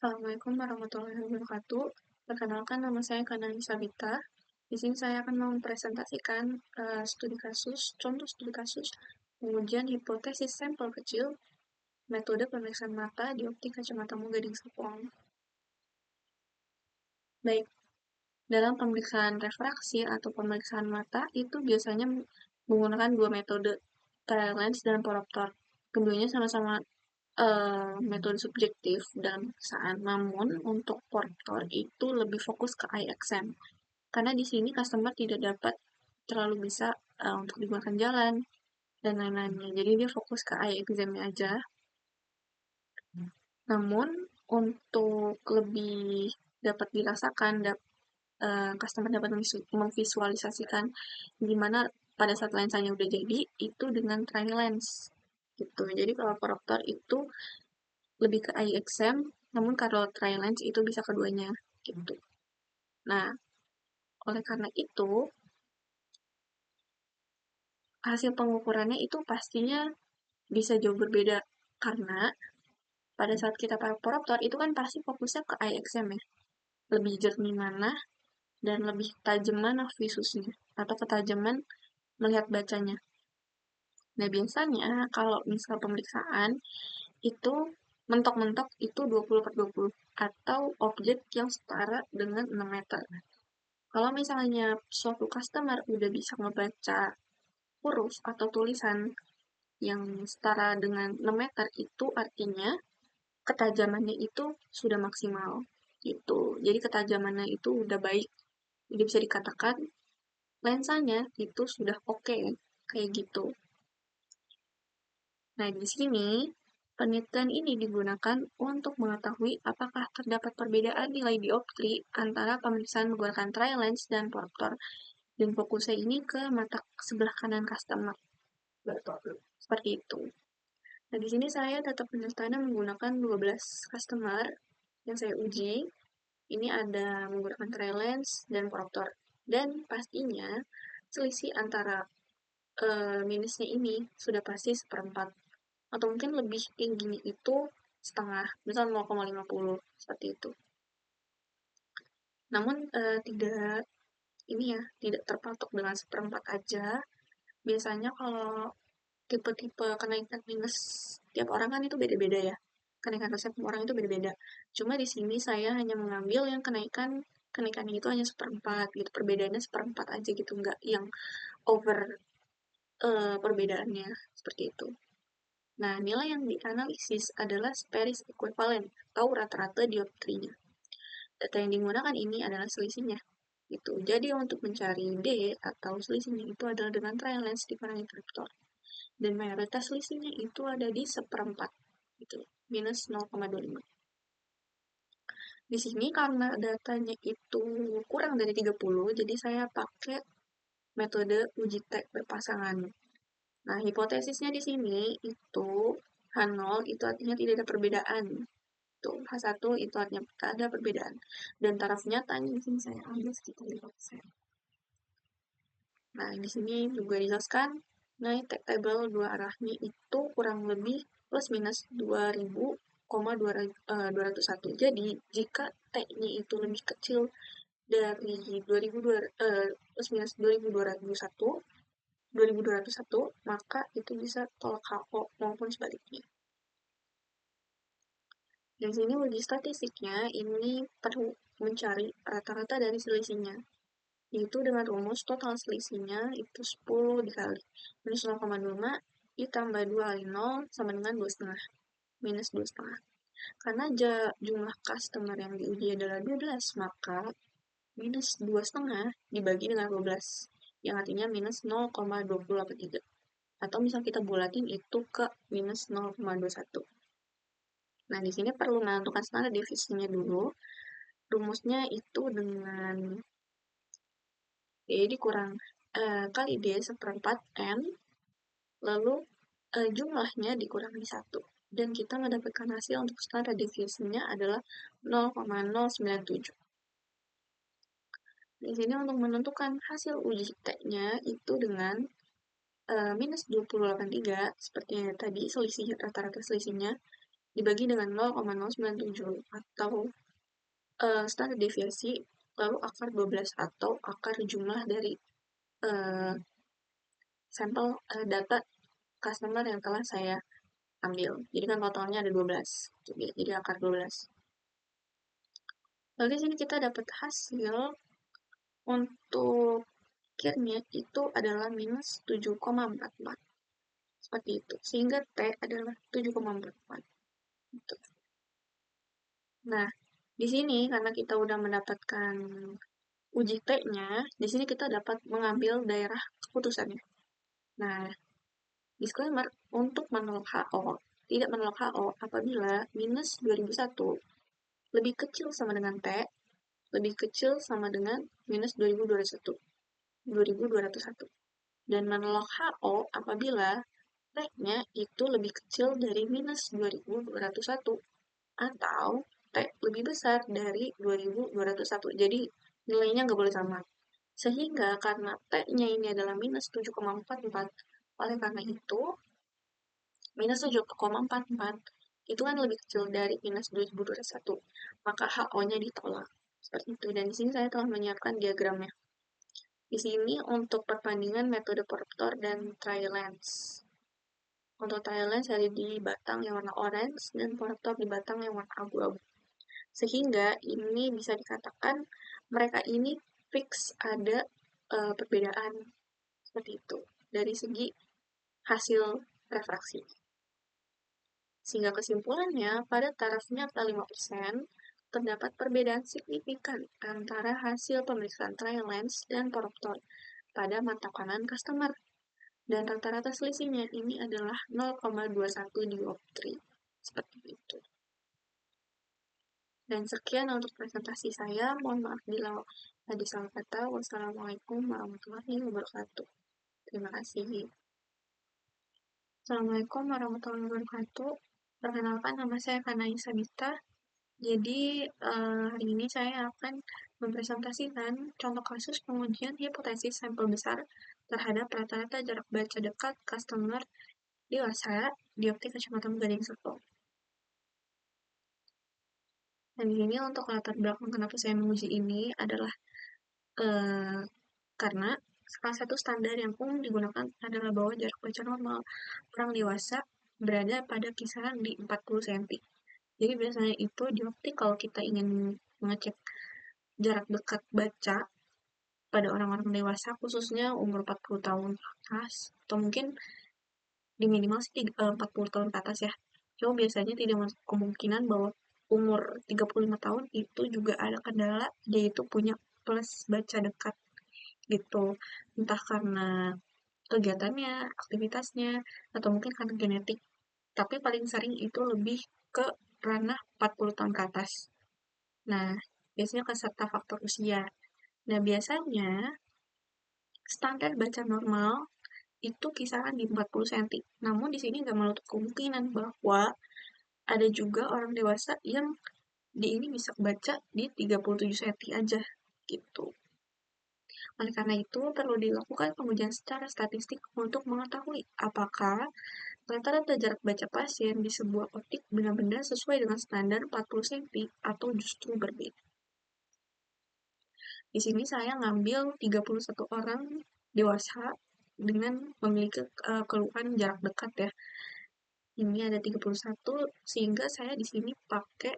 Assalamualaikum warahmatullahi wabarakatuh. Perkenalkan nama saya Kanani Sabita. Di sini saya akan mempresentasikan studi kasus, contoh studi kasus, pengujian hipotesis sampel kecil, metode pemeriksaan mata di optik kacamata Gading Serpong. Baik, dalam pemeriksaan refraksi atau pemeriksaan mata itu biasanya menggunakan dua metode, trial lens dan poroptor. Keduanya sama-sama metode subjektif dalam pemeriksaan. Namun untuk portor itu lebih fokus ke eye exam. Karena di sini customer tidak dapat terlalu bisa untuk digunakan jalan dan lain-lainnya. Jadi dia fokus ke eye exam-nya aja. Namun untuk lebih dapat dirasakan, customer dapat memvisualisasikan gimana pada saat lensanya udah jadi, itu dengan trial lens gitu. Jadi kalau portor itu lebih ke eye exam, namun kalau trial lens itu bisa keduanya gitu. Nah, oleh karena itu hasil pengukurannya itu pastinya bisa jauh berbeda karena pada saat kita pakai poroptor itu kan pasti fokusnya ke eye exam ya. Lebih jernih mana dan lebih tajam mana visusnya atau ketajaman melihat bacanya. Nah, biasanya kalau misal pemeriksaan itu mentok-mentok itu 20/20 atau objek yang setara dengan 6 meter. Kalau misalnya suatu customer udah bisa ngebaca huruf atau tulisan yang setara dengan 6 meter, itu artinya ketajamannya itu sudah maksimal gitu. Jadi ketajamannya itu udah baik. Jadi bisa dikatakan lensanya itu sudah oke, kayak gitu. Nah, di sini penelitian ini digunakan untuk mengetahui apakah terdapat perbedaan nilai dioptri antara pemeriksaan menggunakan trial lens dan poroptor. Dan fokusnya ini ke mata sebelah kanan customer. Betul. Seperti itu. Nah, di sini saya tetap penyertaannya menggunakan 12 customer yang saya uji. Ini ada menggunakan trial lens dan poroptor. Dan pastinya selisih antara minusnya ini sudah pasti seperempat. Atau mungkin lebih tingginya itu setengah, misal 0,50 seperti itu. Namun tidak terpatok dengan seperempat aja. Biasanya kalau tipe-tipe kenaikan minus tiap orang kan itu beda-beda ya. Kenaikan resep orang itu beda-beda. Cuma di sini saya hanya mengambil yang kenaikannya itu hanya seperempat gitu. Perbedaannya seperempat aja gitu, nggak yang over perbedaannya seperti itu. Nah, nilai yang dianalisis adalah Sperry's equivalent atau rata-rata dioptrinya. Data yang digunakan ini adalah selisihnya. Gitu. Jadi untuk mencari D atau selisihnya itu adalah dengan trial lens dikurangi poroptor. Dan mayoritas selisihnya itu ada di seperempat. Gitu. Minus 0,25. Di sini karena datanya itu kurang dari 30, jadi saya pakai metode uji T berpasangan. Nah, hipotesisnya di sini itu H0 itu artinya tidak ada perbedaan. Tuh, H1 itu artinya tak ada perbedaan. Dan taraf nyatanya di sini saya ambil sekitar 5%. Nah, di sini juga dijelaskan naik table dua arahnya itu kurang lebih plus minus 2000,201. Jadi, jika T-nya itu lebih kecil dari 2002, plus minus 2201, maka itu bisa tolak HO maupun sebaliknya. Di sini uji statistiknya ini perlu mencari rata-rata dari selisihnya. Yaitu dengan rumus total selisihnya itu 10 dikali minus 0,25 ditambah 2 kali 0 sama dengan 2,5 minus 2,5. Karena jumlah customer yang diuji adalah 12, maka minus 2,5 dibagi dengan 12, yang artinya minus 0,2083. Atau misal kita bulatin itu ke minus 0,21. Nah, di sini perlu menentukan standar deviasinya dulu. Rumusnya itu dengan D dikurang kali D seperempat N, lalu jumlahnya dikurangi 1. Dan kita mendapatkan hasil untuk standar deviasinya adalah 0,097. Di sini untuk menentukan hasil uji T-nya itu dengan minus 20,83, seperti tadi selisih rata-rata selisihnya, dibagi dengan 0,097 atau standar deviasi, lalu akar 12 atau akar jumlah dari sampel data customer yang telah saya ambil. Jadi kan totalnya ada 12. Jadi akar 12. Lalu di sini kita dapat hasil untuk akhirnya itu adalah minus 7,44. Seperti itu. Sehingga T adalah 7,44. Gitu. Nah, di sini karena kita udah mendapatkan uji T-nya, di sini kita dapat mengambil daerah keputusannya. Nah, disclaimer, untuk menolak HO, tidak menolak HO apabila minus 2001 lebih kecil sama dengan T, lebih kecil sama dengan minus 2201. Dan menolak HO apabila T-nya itu lebih kecil dari minus 2201 atau T lebih besar dari 2201. Jadi nilainya nggak boleh sama. Sehingga karena T-nya ini adalah minus 7,44, oleh karena itu minus 7,44 itu kan lebih kecil dari minus 2021, maka HO-nya ditolak. Seperti itu. Dan di sini saya telah menyiapkan diagramnya. Di sini untuk perbandingan metode Porptor dan trial lens. Untuk trial lens ada di batang yang warna orange dan Porptor di batang yang warna abu-abu. Sehingga ini bisa dikatakan mereka ini fix ada perbedaan seperti itu dari segi hasil refraksi. Sehingga kesimpulannya, pada taraf nyata 5%, terdapat perbedaan signifikan antara hasil pemeriksaan trial lens dan Porptor pada mata kanan customer. Dan rata-rata selisihnya ini adalah 0,21 dioptri. Seperti itu. Dan sekian untuk presentasi saya. Mohon maaf bila ada salah kata. Wassalamualaikum warahmatullahi wabarakatuh. Terima kasih. Assalamualaikum warahmatullahi wabarakatuh. Perkenalkan, nama saya Kanai Sabita. Jadi, hari ini saya akan mempresentasikan contoh kasus pengujian hipotesis sampel besar terhadap rata-rata jarak baca dekat customer dewasa di optik kacamata Gading Serpong. Dan di sini untuk latar belakang kenapa saya menguji ini adalah karena salah satu standar yang umum digunakan adalah bahwa jarak baca normal orang dewasa berada pada kisaran di 40 cm. Jadi biasanya itu di optik kalau kita ingin mengecek jarak dekat baca pada orang-orang dewasa, khususnya umur 40 tahun ke atas, atau mungkin di minimal sih 40 tahun ke atas ya. Cuma biasanya tidak masuk kemungkinan bahwa umur 35 tahun itu juga ada kendala, yaitu punya plus baca dekat gitu. Entah karena kegiatannya, aktivitasnya, atau mungkin karena genetik. Tapi paling sering itu lebih ke ranah 40 tahun ke atas. Nah, biasanya serta faktor usia. Nah, biasanya standar baca normal itu kisaran di 40 cm. Namun di sini nggak menutup kemungkinan bahwa ada juga orang dewasa yang di ini bisa baca di 37 cm aja gitu. Oleh karena itu, perlu dilakukan pengujian secara statistik untuk mengetahui apakah rata-rata jarak baca pasien di sebuah optik benar-benar sesuai dengan standar 40 cm atau justru berbeda. Di sini saya ngambil 31 orang dewasa dengan memiliki keluhan jarak dekat ya. Ini ada 31 sehingga saya di sini pakai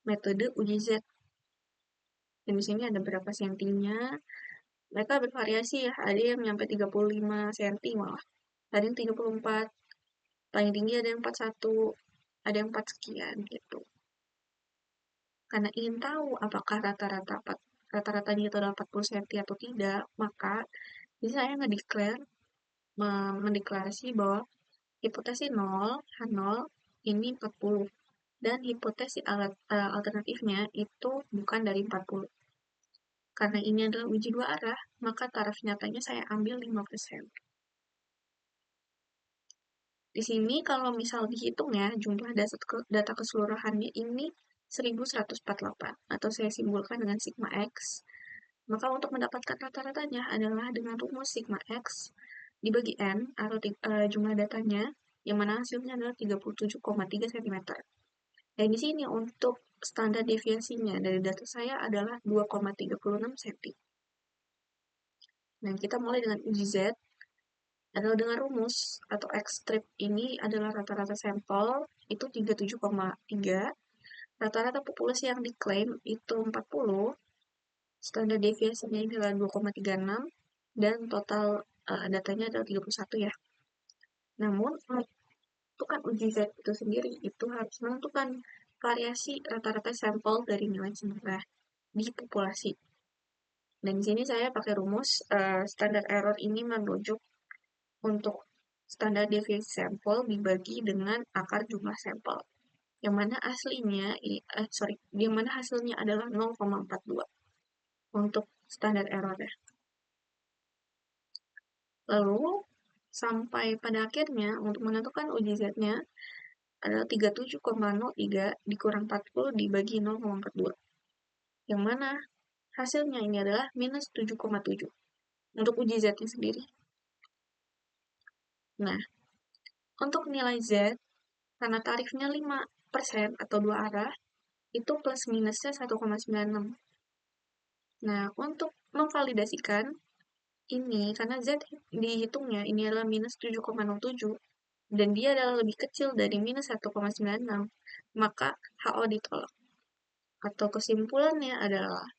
metode uji Z. Dan di sini ada berapa sentinya. Mereka bervariasi ya, ada yang sampai 35 cm malah. Ada yang 34, paling tinggi ada yang 41, ada yang 4 sekian gitu. Karena ingin tahu apakah rata-ratanya itu adalah 40 cm atau tidak, maka jadi saya mendeklarasi bahwa hipotesis 0, H0 ini 40 dan hipotesis alternatifnya itu bukan dari 40. Karena ini adalah uji dua arah, maka taraf nyatanya saya ambil 5%. Di sini kalau misal dihitung ya, jumlah data keseluruhannya ini 1148 atau saya simpulkan dengan sigma X. Maka untuk mendapatkan rata-ratanya adalah dengan rumus sigma X dibagi N atau jumlah datanya yang mana hasilnya adalah 37,3 cm. Dan di sini untuk standar deviasinya dari data saya adalah 2,36 cm. Nah, kita mulai dengan uji Z, adalah dengan rumus atau X strip ini adalah rata-rata sampel itu 37,3, rata-rata populasi yang diklaim itu 40, standar deviasinya ini adalah 2,36, dan total datanya adalah 31 ya. Namun, menentukan uji Z itu sendiri, itu harus menentukan variasi rata-rata sampel dari nilai sebenarnya di populasi. Dan di sini saya pakai rumus standar error ini merujuk untuk standar deviasi sampel dibagi dengan akar jumlah sampel, yang mana aslinya, yang mana hasilnya adalah 0,42 untuk standar errornya. Lalu, sampai pada akhirnya, untuk menentukan uji Z-nya, adalah 37,03 dikurang 40 dibagi 0,42. Yang mana hasilnya ini adalah minus 7,7 untuk uji Z-nya sendiri. Nah, untuk nilai Z, karena tarifnya 5% atau 2 arah, itu plus minusnya 1,96. Nah, untuk memvalidasikan ini, karena Z dihitungnya ini adalah minus 7,07, dan dia adalah lebih kecil dari minus 1,96, maka HO ditolak. Atau kesimpulannya adalah,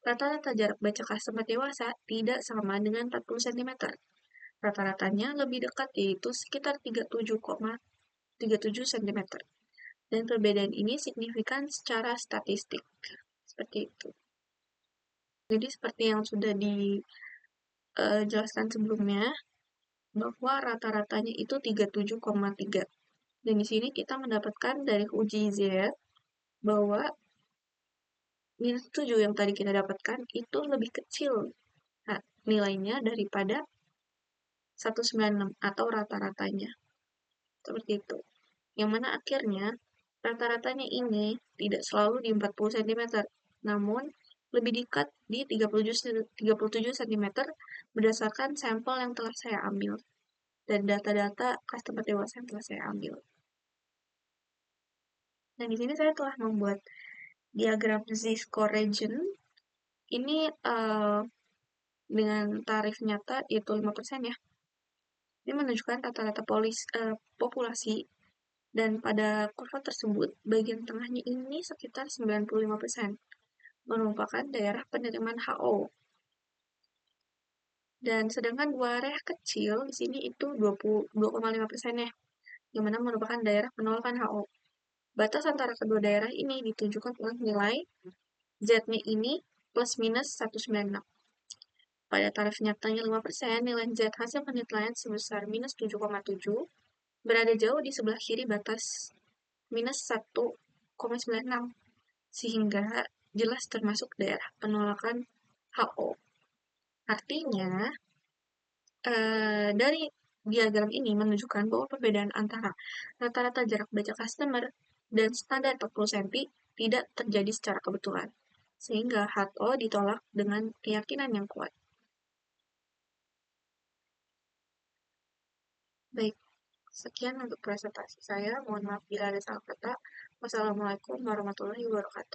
rata-rata jarak baca customer dewasa tidak sama dengan 40 cm. Rata-ratanya lebih dekat, yaitu sekitar 37,37 cm. Dan perbedaan ini signifikan secara statistik. Seperti itu. Jadi seperti yang sudah dijelaskan sebelumnya, bahwa rata-ratanya itu 37,3. Dan di sini kita mendapatkan dari uji Z bahwa minus 7 yang tadi kita dapatkan itu lebih kecil nilainya daripada 196 atau rata-ratanya. Seperti itu. Yang mana akhirnya rata-ratanya ini tidak selalu di 40 cm, namun lebih dekat di 37 cm berdasarkan sampel yang telah saya ambil dan data-data customer dewasa yang telah saya ambil. Nah, di sini saya telah membuat diagram Z-score region. Ini dengan tarif nyata yaitu 5% ya. Ini menunjukkan rata-rata populasi, dan pada kurva tersebut, bagian tengahnya ini sekitar 95%, merupakan daerah penerimaan HO. Dan sedangkan dua daerah kecil di sini itu 22,5% ya, yang mana merupakan daerah penolakan HO. Batas antara kedua daerah ini ditunjukkan oleh nilai Z-nya ini plus minus 196. Pada tarif nyatanya 5%, nilai Z hasil penilaian sebesar minus 7,7 berada jauh di sebelah kiri batas minus 1,96, sehingga jelas termasuk daerah penolakan HO. Artinya, dari diagram ini menunjukkan bahwa perbedaan antara rata-rata jarak baca customer dan standar 40 cm tidak terjadi secara kebetulan, sehingga HO ditolak dengan keyakinan yang kuat. Baik, sekian untuk presentasi saya. Mohon maaf bila ada salah kata. Wassalamualaikum warahmatullahi wabarakatuh.